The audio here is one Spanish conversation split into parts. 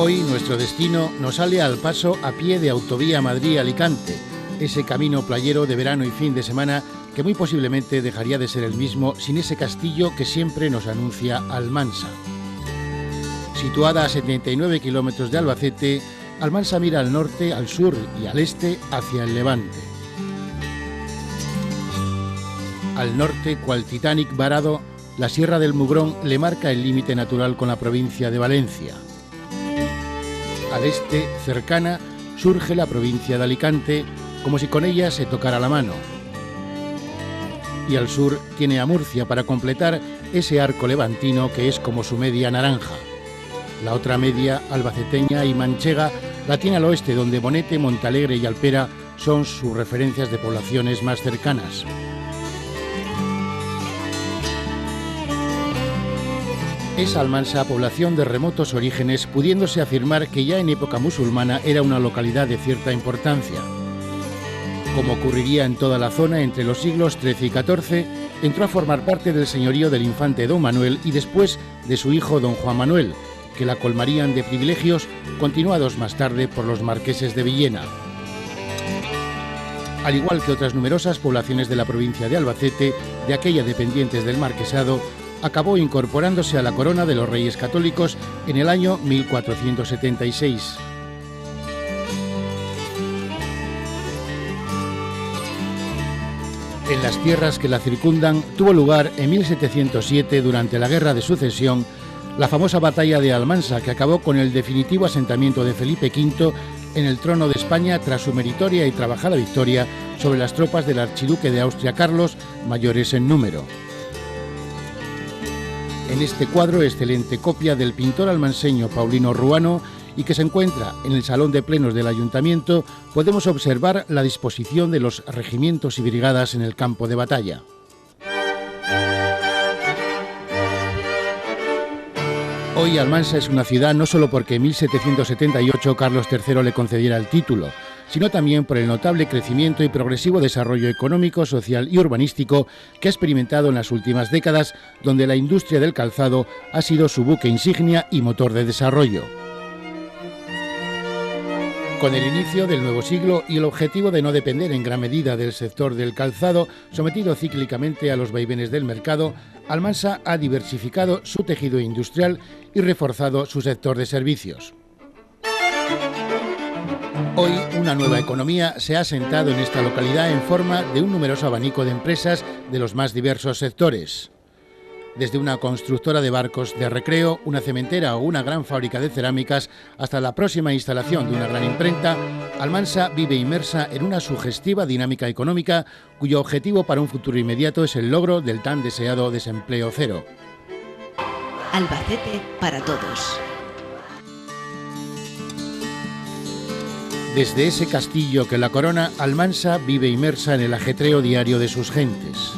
Hoy nuestro destino nos sale al paso a pie de Autovía Madrid-Alicante, ese camino playero de verano y fin de semana que muy posiblemente dejaría de ser el mismo sin ese castillo que siempre nos anuncia Almansa. Situada a 79 kilómetros de Albacete, Almansa mira al norte, al sur y al este hacia el levante. Al norte, cual Titanic varado, la Sierra del Mugrón le marca el límite natural con la provincia de Valencia. Al este, cercana, surge la provincia de Alicante, como si con ella se tocara la mano. Y al sur tiene a Murcia para completar ese arco levantino que es como su media naranja. La otra media, albaceteña y manchega, la tiene al oeste, donde Bonete, Montalegre y Alpera son sus referencias de poblaciones más cercanas. Es Almansa población de remotos orígenes, pudiéndose afirmar que ya en época musulmana era una localidad de cierta importancia. Como ocurriría en toda la zona entre los siglos XIII y XIV, entró a formar parte del señorío del infante don Manuel y después de su hijo don Juan Manuel, que la colmarían de privilegios, continuados más tarde por los marqueses de Villena. Al igual que otras numerosas poblaciones de la provincia de Albacete, de aquella dependientes del marquesado, acabó incorporándose a la corona de los Reyes Católicos en el año 1476. En las tierras que la circundan tuvo lugar en 1707, durante la Guerra de Sucesión, la famosa batalla de Almansa, que acabó con el definitivo asentamiento de Felipe V en el trono de España tras su meritoria y trabajada victoria sobre las tropas del archiduque de Austria Carlos, mayores en número. En este cuadro, excelente copia del pintor almanseño Paulino Ruano y que se encuentra en el Salón de Plenos del Ayuntamiento, podemos observar la disposición de los regimientos y brigadas en el campo de batalla. Hoy Almansa es una ciudad no solo porque en 1778 Carlos III le concediera el título, sino también por el notable crecimiento y progresivo desarrollo económico, social y urbanístico que ha experimentado en las últimas décadas, donde la industria del calzado ha sido su buque insignia y motor de desarrollo. Con el inicio del nuevo siglo y el objetivo de no depender en gran medida del sector del calzado, sometido cíclicamente a los vaivenes del mercado, Almansa ha diversificado su tejido industrial y reforzado su sector de servicios. Hoy, una nueva economía se ha asentado en esta localidad en forma de un numeroso abanico de empresas de los más diversos sectores. Desde una constructora de barcos de recreo, una cementera o una gran fábrica de cerámicas, hasta la próxima instalación de una gran imprenta, Almansa vive inmersa en una sugestiva dinámica económica cuyo objetivo para un futuro inmediato es el logro del tan deseado desempleo cero. Albacete para todos. Desde ese castillo que la corona, Almansa vive inmersa en el ajetreo diario de sus gentes.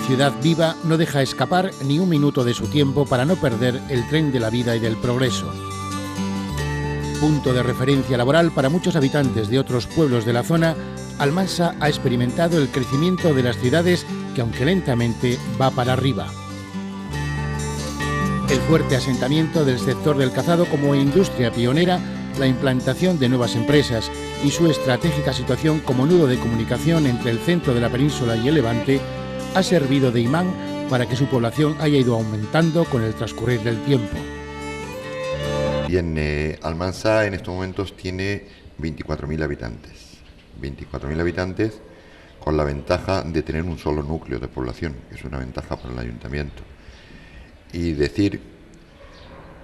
Ciudad viva, no deja escapar ni un minuto de su tiempo para no perder el tren de la vida y del progreso. Punto de referencia laboral para muchos habitantes de otros pueblos de la zona, Almansa ha experimentado el crecimiento de las ciudades que, aunque lentamente, va para arriba. El fuerte asentamiento del sector del calzado como industria pionera, la implantación de nuevas empresas y su estratégica situación como nudo de comunicación entre el centro de la península y el Levante ha servido de imán para que su población haya ido aumentando con el transcurrir del tiempo. Bien, Almansa en estos momentos tiene 24.000 habitantes. 24.000 habitantes con la ventaja de tener un solo núcleo de población, que es una ventaja para el ayuntamiento. Y decir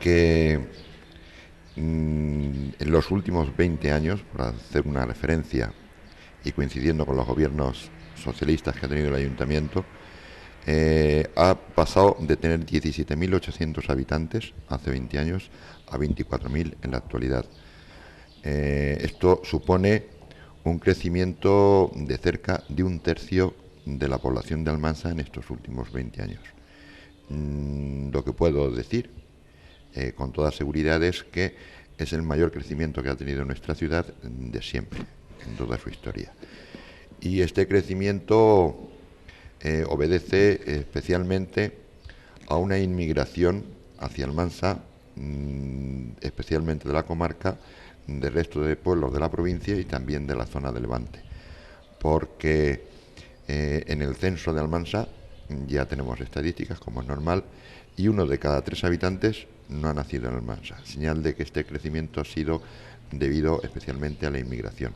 que en los últimos 20 años, por hacer una referencia y coincidiendo con los gobiernos socialistas que ha tenido el ayuntamiento, ha pasado de tener 17.800 habitantes hace 20 años a 24.000 en la actualidad. Esto supone un crecimiento de cerca de un tercio de la población de Almansa en estos últimos 20 años. Lo que puedo decir con toda seguridad es que es el mayor crecimiento que ha tenido nuestra ciudad de siempre, en toda su historia. Y este crecimiento obedece especialmente a una inmigración hacia Almansa especialmente de la comarca, del resto de pueblos de la provincia y también de la zona de Levante, porque en el censo de Almansa ya tenemos estadísticas, como es normal, y 1 de cada 3 habitantes no ha nacido en Almansa, señal de que este crecimiento ha sido debido especialmente a la inmigración,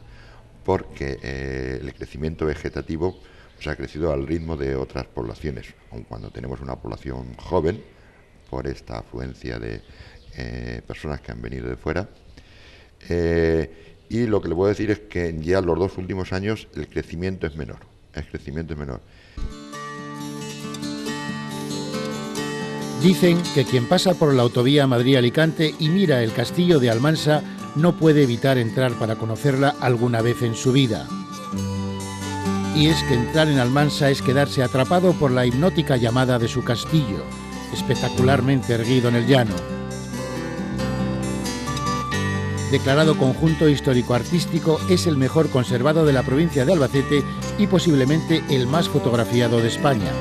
porque el crecimiento vegetativo ha crecido al ritmo de otras poblaciones, aun cuando tenemos una población joven por esta afluencia de personas que han venido de fuera. Y lo que le puedo decir es que ya los 2 últimos años el crecimiento es menor. Dicen que quien pasa por la autovía Madrid-Alicante y mira el castillo de Almansa no puede evitar entrar para conocerla alguna vez en su vida. Y es que entrar en Almansa es quedarse atrapado por la hipnótica llamada de su castillo, espectacularmente erguido en el llano. Declarado conjunto histórico-artístico, es el mejor conservado de la provincia de Albacete y posiblemente el más fotografiado de España.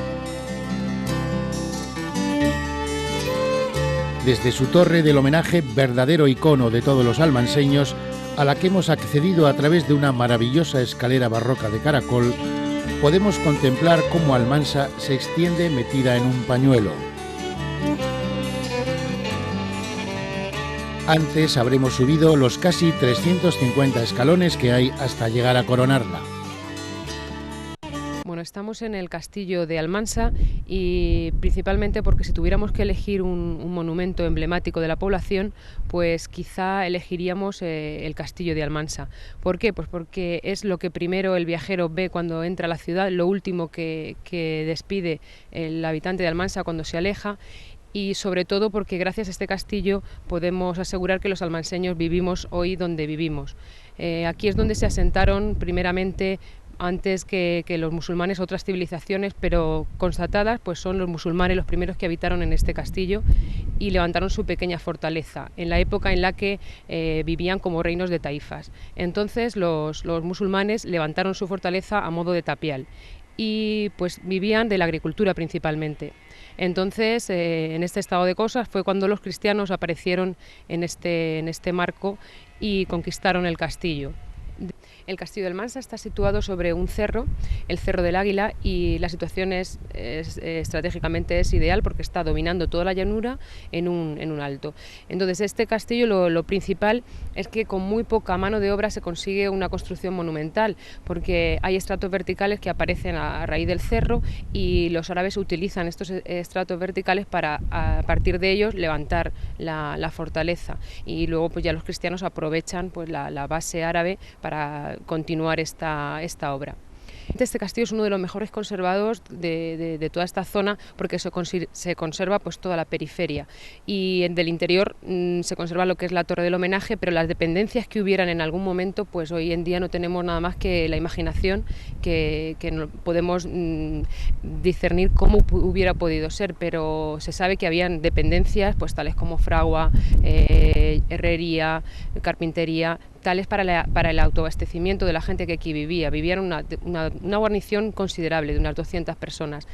Desde su torre del homenaje, verdadero icono de todos los almanseños, a la que hemos accedido a través de una maravillosa escalera barroca de caracol, podemos contemplar cómo Almansa se extiende metida en un pañuelo. Antes habremos subido los casi 350 escalones que hay hasta llegar a coronarla. Bueno, estamos en el castillo de Almansa y principalmente porque si tuviéramos que elegir un monumento emblemático de la población, pues quizá elegiríamos el castillo de Almansa. ¿Por qué? Pues porque es lo que primero el viajero ve cuando entra a la ciudad, lo último que despide el habitante de Almansa cuando se aleja. Y sobre todo porque gracias a este castillo podemos asegurar que los almanseños vivimos hoy donde vivimos. Aquí es donde se asentaron primeramente, antes que los musulmanes, otras civilizaciones, pero constatadas, pues son los musulmanes los primeros que habitaron en este castillo y levantaron su pequeña fortaleza, en la época en la que vivían como reinos de taifas. Entonces los musulmanes levantaron su fortaleza a modo de tapial y pues vivían de la agricultura principalmente. Entonces, en este estado de cosas fue cuando los cristianos aparecieron en este marco y conquistaron el castillo. El castillo de Almansa está situado sobre un cerro, el Cerro del Águila, y la situación estratégicamente es ideal porque está dominando toda la llanura en un alto. Entonces este castillo lo principal es que con muy poca mano de obra se consigue una construcción monumental, porque hay estratos verticales que aparecen a raíz del cerro y los árabes utilizan estos estratos verticales para a partir de ellos levantar la fortaleza, y luego pues ya los cristianos aprovechan pues la base árabe para continuar esta obra. Este castillo es uno de los mejores conservados de toda esta zona porque se conserva pues toda la periferia, y del interior se conserva lo que es la torre del homenaje, pero las dependencias que hubieran en algún momento, pues hoy en día no tenemos nada más que la imaginación que no podemos discernir cómo hubiera podido ser, pero se sabe que habían dependencias pues tales como fragua, herrería, carpintería, tales para el autoabastecimiento de la gente que aquí vivía. Vivían una guarnición considerable de unas 200 personas.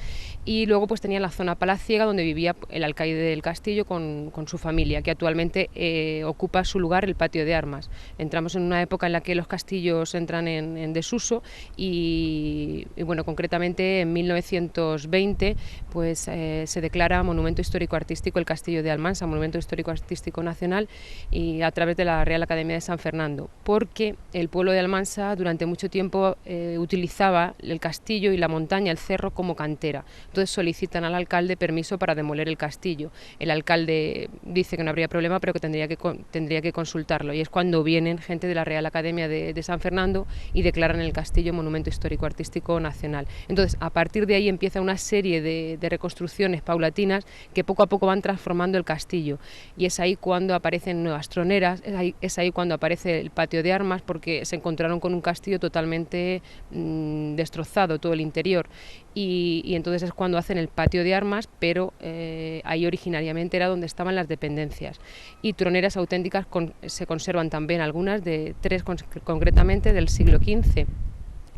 Y luego pues tenían la zona palaciega donde vivía el alcaide del castillo con su familia, que actualmente ocupa su lugar el patio de armas. Entramos en una época en la que los castillos entran en desuso y bueno, concretamente en 1920 pues se declara Monumento Histórico-Artístico el castillo de Almansa, Monumento Histórico-Artístico Nacional, y a través de la Real Academia de San Fernando, porque el pueblo de Almansa durante mucho tiempo utilizaba el castillo y la montaña, el cerro, como cantera. Entonces solicitan al alcalde permiso para demoler el castillo. El alcalde dice que no habría problema, pero que tendría que consultarlo, y es cuando vienen gente de la Real Academia de San Fernando y declaran el castillo Monumento Histórico-Artístico Nacional. Entonces, a partir de ahí empieza una serie de reconstrucciones paulatinas que poco a poco van transformando el castillo, y es ahí cuando aparecen nuevas troneras, es ahí cuando aparece el patio de armas, porque se encontraron con un castillo totalmente destrozado, todo el interior, y entonces es cuando hacen el patio de armas, pero ahí originariamente era donde estaban las dependencias. Y troneras auténticas se conservan también, algunas de 3 concretamente del siglo XV.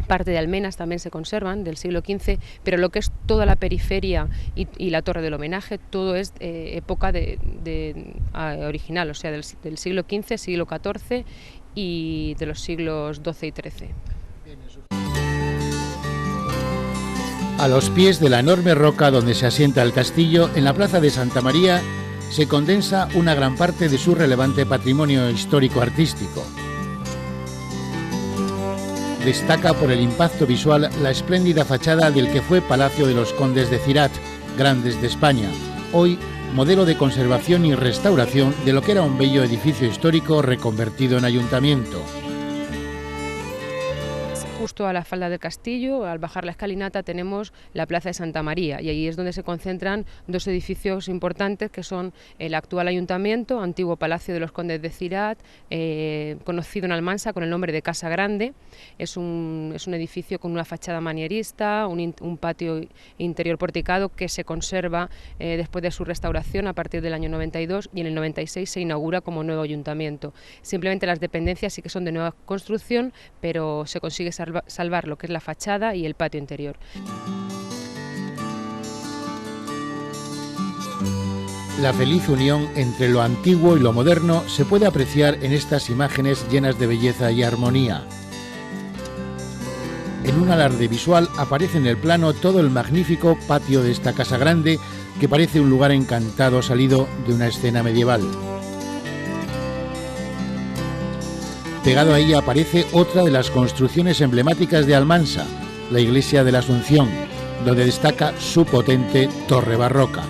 Parte de almenas también se conservan del siglo XV, pero lo que es toda la periferia y la torre del homenaje, todo es época original, o sea, del siglo XV, siglo XIV y de los siglos XII y XIII. A los pies de la enorme roca donde se asienta el castillo, en la plaza de Santa María, se condensa una gran parte de su relevante patrimonio histórico-artístico. Destaca por el impacto visual la espléndida fachada del que fue Palacio de los Condes de Cirat, Grandes de España, hoy modelo de conservación y restauración de lo que era un bello edificio histórico reconvertido en ayuntamiento. Justo a la falda del castillo, al bajar la escalinata, tenemos la plaza de Santa María, y ahí es donde se concentran dos edificios importantes que son el actual ayuntamiento, antiguo Palacio de los Condes de Cirat, conocido en Almansa con el nombre de Casa Grande. Es un edificio con una fachada manierista, un patio interior porticado que se conserva después de su restauración a partir del año 92, y en el 96 se inaugura como nuevo ayuntamiento. Simplemente las dependencias sí que son de nueva construcción, pero se consigue salvar lo que es la fachada y el patio interior. La feliz unión entre lo antiguo y lo moderno se puede apreciar en estas imágenes llenas de belleza y armonía. En un alarde visual aparece en el plano todo el magnífico patio de esta casa grande, que parece un lugar encantado salido de una escena medieval. Pegado a ella aparece otra de las construcciones emblemáticas de Almansa, la iglesia de la Asunción, donde destaca su potente torre barroca.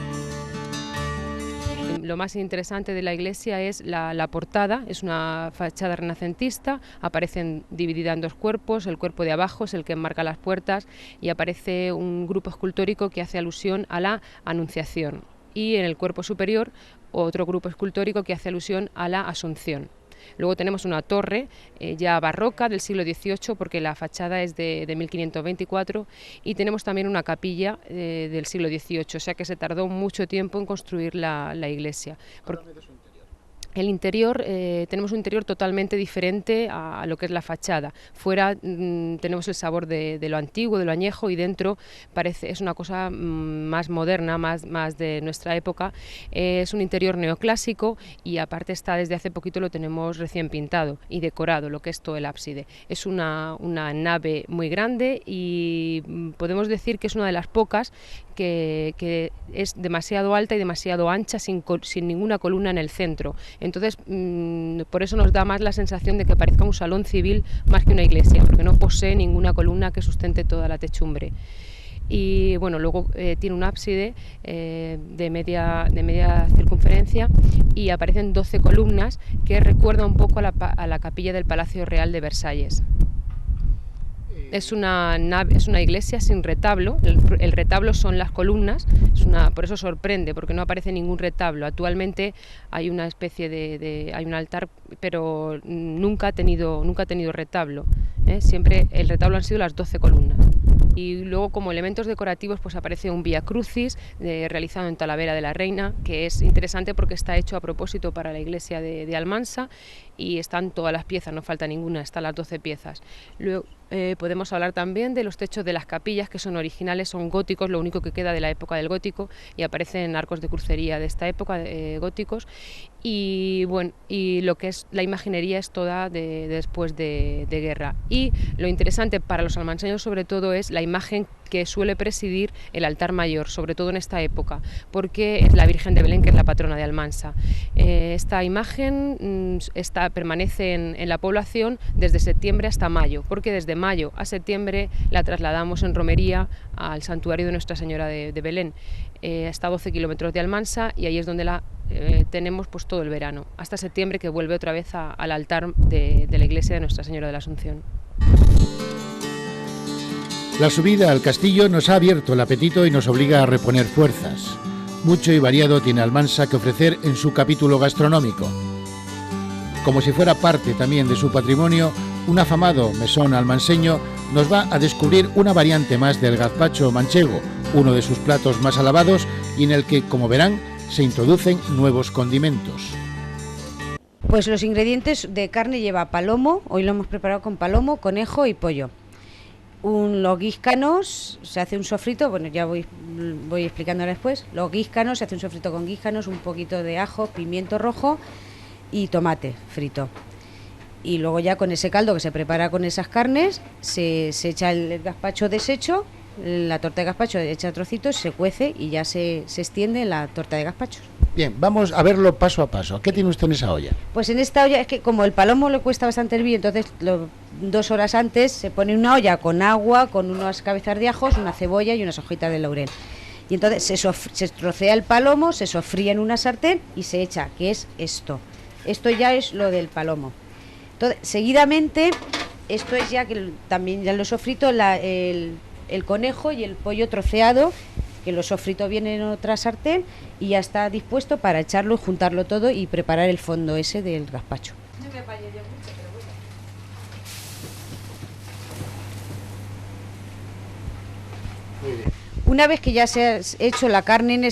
Lo más interesante de la iglesia es la portada, es una fachada renacentista, aparece dividida en dos cuerpos, el cuerpo de abajo es el que enmarca las puertas y aparece un grupo escultórico que hace alusión a la Anunciación, y en el cuerpo superior otro grupo escultórico que hace alusión a la Asunción. Luego tenemos una torre ya barroca del siglo XVIII, porque la fachada es de 1524, y tenemos también una capilla del siglo XVIII, o sea que se tardó mucho tiempo en construir la iglesia. El interior, tenemos un interior totalmente diferente a lo que es la fachada. Fuera tenemos el sabor de lo antiguo, de lo añejo, y dentro es una cosa más moderna, más de nuestra época. Es un interior neoclásico, y aparte desde hace poquito lo tenemos recién pintado y decorado, lo que es todo el ábside. Es una nave muy grande, y podemos decir que es una de las pocas que es demasiado alta y demasiado ancha, sin ninguna columna en el centro. Entonces, por eso nos da más la sensación de que parezca un salón civil más que una iglesia, porque no posee ninguna columna que sustente toda la techumbre. Y bueno, luego tiene un ábside de media circunferencia, y aparecen 12 columnas que recuerdan un poco a la capilla del Palacio Real de Versalles. Es una iglesia sin retablo, el retablo son las columnas, por eso sorprende, porque no aparece ningún retablo. Actualmente hay una especie hay un altar, pero nunca ha tenido retablo, Siempre el retablo han sido las 12 columnas. Y luego, como elementos decorativos, pues aparece un Vía Crucis realizado en Talavera de la Reina, que es interesante porque está hecho a propósito para la iglesia de Almansa, y están todas las piezas, no falta ninguna, están las 12 piezas. Luego podemos hablar también de los techos de las capillas, que son originales, son góticos, lo único que queda de la época del gótico, y aparecen arcos de crucería de esta época, góticos. Y bueno, y lo que es la imaginería es toda después de guerra. Y lo interesante para los almanseños sobre todo es la imagen que suele presidir el altar mayor, sobre todo en esta época, porque es la Virgen de Belén, que es la patrona de Almansa. Esta imagen permanece en la población desde septiembre hasta mayo, porque desde mayo a septiembre la trasladamos en romería al santuario de Nuestra Señora de Belén. Está a 12 kilómetros de Almansa, y ahí es donde la tenemos pues todo el verano, hasta septiembre, que vuelve otra vez al altar de la iglesia de Nuestra Señora de la Asunción. La subida al castillo nos ha abierto el apetito y nos obliga a reponer fuerzas. Mucho y variado tiene Almansa que ofrecer en su capítulo gastronómico. Como si fuera parte también de su patrimonio, un afamado mesón almanseño nos va a descubrir una variante más del gazpacho manchego, uno de sus platos más alabados, y en el que, como verán, se introducen nuevos condimentos. Pues los ingredientes de carne lleva palomo, hoy lo hemos preparado con palomo, conejo y pollo. Los guíscanos, se hace un sofrito, bueno, ya voy explicando después. Los guíscanos, se hace un sofrito con guíscanos, un poquito de ajo, pimiento rojo y tomate frito. Y luego ya con ese caldo que se prepara con esas carnes, se echa el gazpacho deshecho, la torta de gazpacho hecha a trocitos, se cuece y ya se extiende la torta de gazpacho. Bien, vamos a verlo paso a paso. ¿Qué tiene usted en esa olla? Pues en esta olla, es que como el palomo le cuesta bastante hervir, entonces 2 horas antes se pone una olla con agua, con unas cabezas de ajos, una cebolla y unas hojitas de laurel. Y entonces se trocea el palomo, se sofría en una sartén y se echa, que es esto. Esto ya es lo del palomo. Entonces, seguidamente, esto es ya que también ya lo sofrito, el conejo y el pollo troceado, que lo sofrito bien en otra sartén y ya está dispuesto para echarlo, juntarlo todo y preparar el fondo ese del gazpacho. No me apaño yo mucho, pero bueno. Muy bien. Una vez que ya se ha hecho la carne en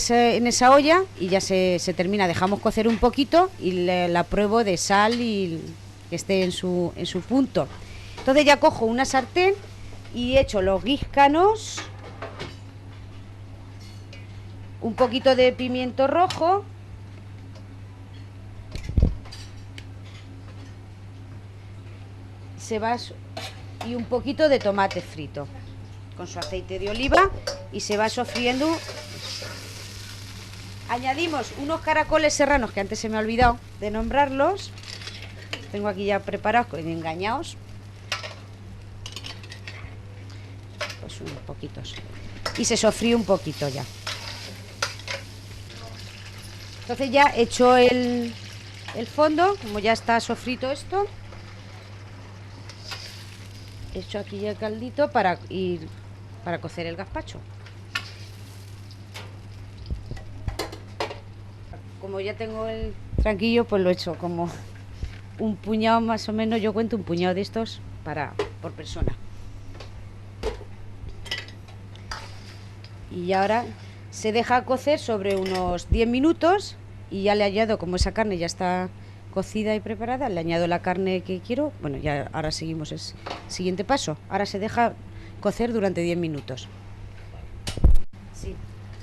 esa olla y ya se termina, dejamos cocer un poquito y la pruebo de sal y que esté en su punto. Entonces ya cojo una sartén y echo los guíscanos, un poquito de pimiento rojo, y un poquito de tomate frito con su aceite de oliva y se va sofriendo. Añadimos unos caracoles serranos que antes se me ha olvidado de nombrarlos. Tengo aquí ya preparados, engañados. Pues unos poquitos. Y se sofríe un poquito ya. Entonces ya he hecho el fondo, como ya está sofrito esto. He hecho aquí el caldito para cocer el gazpacho. Como ya tengo el tranquillo, pues lo he hecho como un puñado más o menos, yo cuento un puñado de estos por persona. Y ahora se deja cocer sobre unos 10 minutos y ya le añado, como esa carne ya está cocida y preparada, le añado la carne que quiero. Bueno, ya ahora seguimos el siguiente paso. Ahora se deja cocer durante 10 minutos. Sí.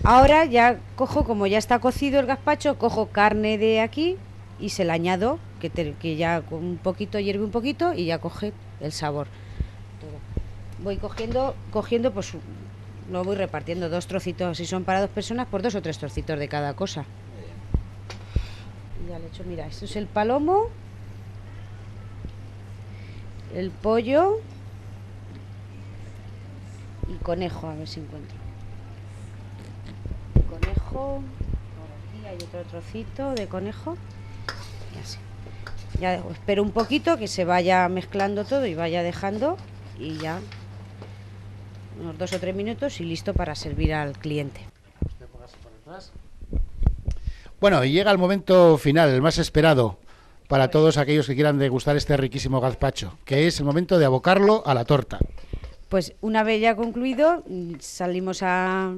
Ahora ya cojo, como ya está cocido el gazpacho, cojo carne de aquí y se la añado, que ya con un poquito hierve un poquito y ya coge el sabor. Todo. Voy cogiendo, pues lo voy repartiendo 2 trocitos, si son para 2 personas, por 2 o 3 trocitos de cada cosa. Y ya le he hecho, mira, esto es el palomo, el pollo y conejo, a ver si encuentro. El conejo, por aquí hay otro trocito de conejo y así. Ya espero un poquito que se vaya mezclando todo y vaya dejando y ya unos 2 o 3 minutos y listo para servir al cliente. Bueno, y llega el momento final, el más esperado para todos aquellos que quieran degustar este riquísimo gazpacho, que es el momento de abocarlo a la torta. Pues una vez ya concluido, salimos a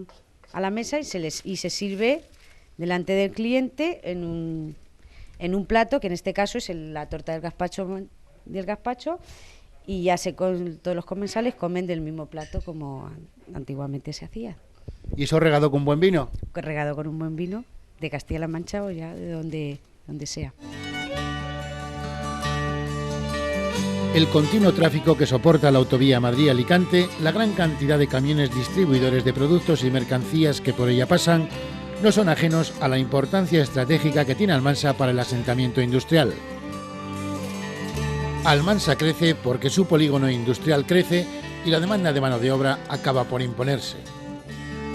la mesa y se sirve delante del cliente en un plato, que en este caso es la torta del gazpacho, y ya todos los comensales comen del mismo plato como antiguamente se hacía. ¿Y eso regado con buen vino? Regado con un buen vino de Castilla-La Mancha o ya de donde sea. El continuo tráfico que soporta la autovía Madrid-Alicante, la gran cantidad de camiones distribuidores de productos y mercancías que por ella pasan, no son ajenos a la importancia estratégica que tiene Almansa para el asentamiento industrial. Almansa crece porque su polígono industrial crece y la demanda de mano de obra acaba por imponerse.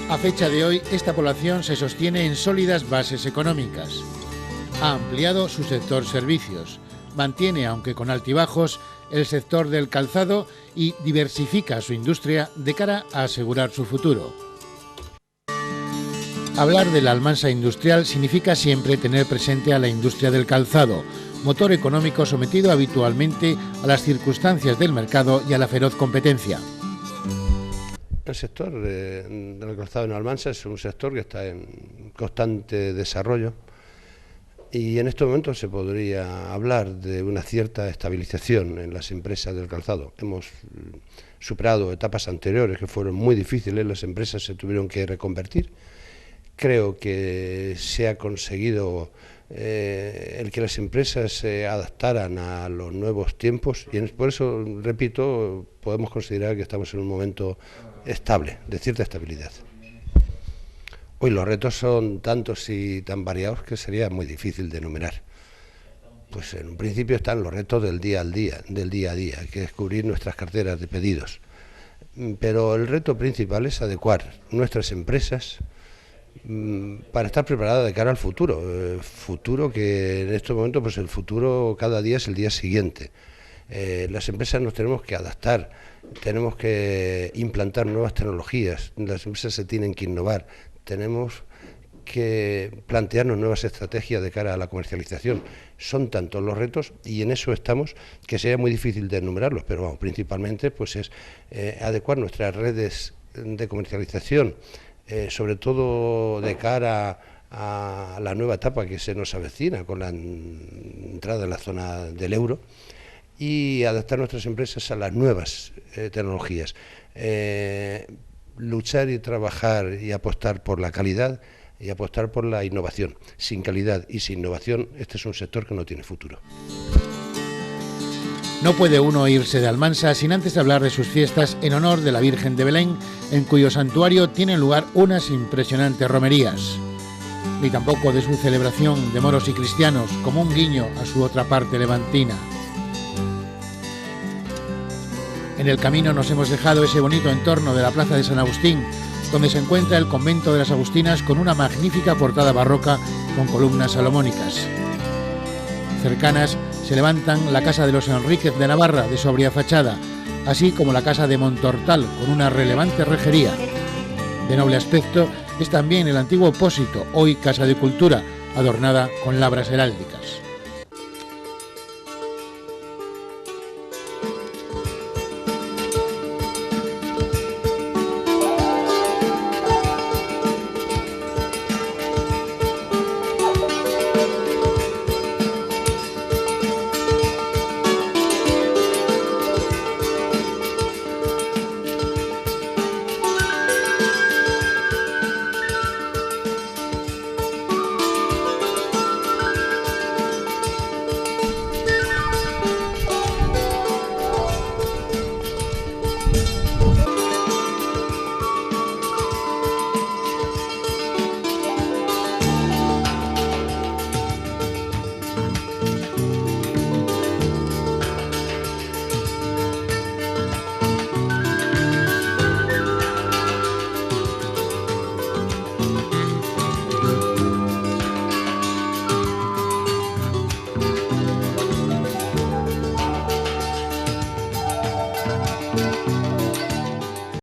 A fecha de hoy, esta población se sostiene en sólidas bases económicas. Ha ampliado su sector servicios, mantiene, aunque con altibajos, el sector del calzado y diversifica su industria de cara a asegurar su futuro. Hablar de la Almansa industrial significa siempre tener presente a la industria del calzado, motor económico sometido habitualmente a las circunstancias del mercado y a la feroz competencia. El sector del calzado en Almansa es un sector que está en constante desarrollo. Y en estos momentos se podría hablar de una cierta estabilización en las empresas del calzado. Hemos superado etapas anteriores que fueron muy difíciles, las empresas se tuvieron que reconvertir. Creo que se ha conseguido el que las empresas se adaptaran a los nuevos tiempos y por eso, repito, podemos considerar que estamos en un momento estable, de cierta estabilidad. Hoy los retos son tantos y tan variados que sería muy difícil de enumerar. Pues en un principio están los retos del día a día, que es cubrir nuestras carteras de pedidos. Pero el reto principal es adecuar nuestras empresas para estar preparadas de cara al futuro. Futuro que en estos momentos, pues el futuro cada día es el día siguiente. Las empresas nos tenemos que adaptar, tenemos que implantar nuevas tecnologías, las empresas se tienen que innovar, tenemos que plantearnos nuevas estrategias de cara a la comercialización. Son tantos los retos y en eso estamos que sería muy difícil de enumerarlos, pero vamos, principalmente pues es adecuar nuestras redes de comercialización, sobre todo de cara a la nueva etapa que se nos avecina con la entrada en la zona del euro, y adaptar nuestras empresas a las nuevas tecnologías. Luchar y trabajar y apostar por la calidad y apostar por la innovación. Sin calidad y sin innovación, este es un sector que no tiene futuro. No puede uno irse de Almansa sin antes hablar de sus fiestas en honor de la Virgen de Belén, en cuyo santuario tienen lugar unas impresionantes romerías. Ni tampoco de su celebración de moros y cristianos, como un guiño a su otra parte levantina. En el camino nos hemos dejado ese bonito entorno de la plaza de San Agustín, donde se encuentra el convento de las Agustinas con una magnífica portada barroca con columnas salomónicas. Cercanas se levantan la casa de los Enríquez de Navarra, de sobria fachada, así como la casa de Montortal, con una relevante rejería. De noble aspecto es también el antiguo Pósito, hoy Casa de Cultura, adornada con labras heráldicas.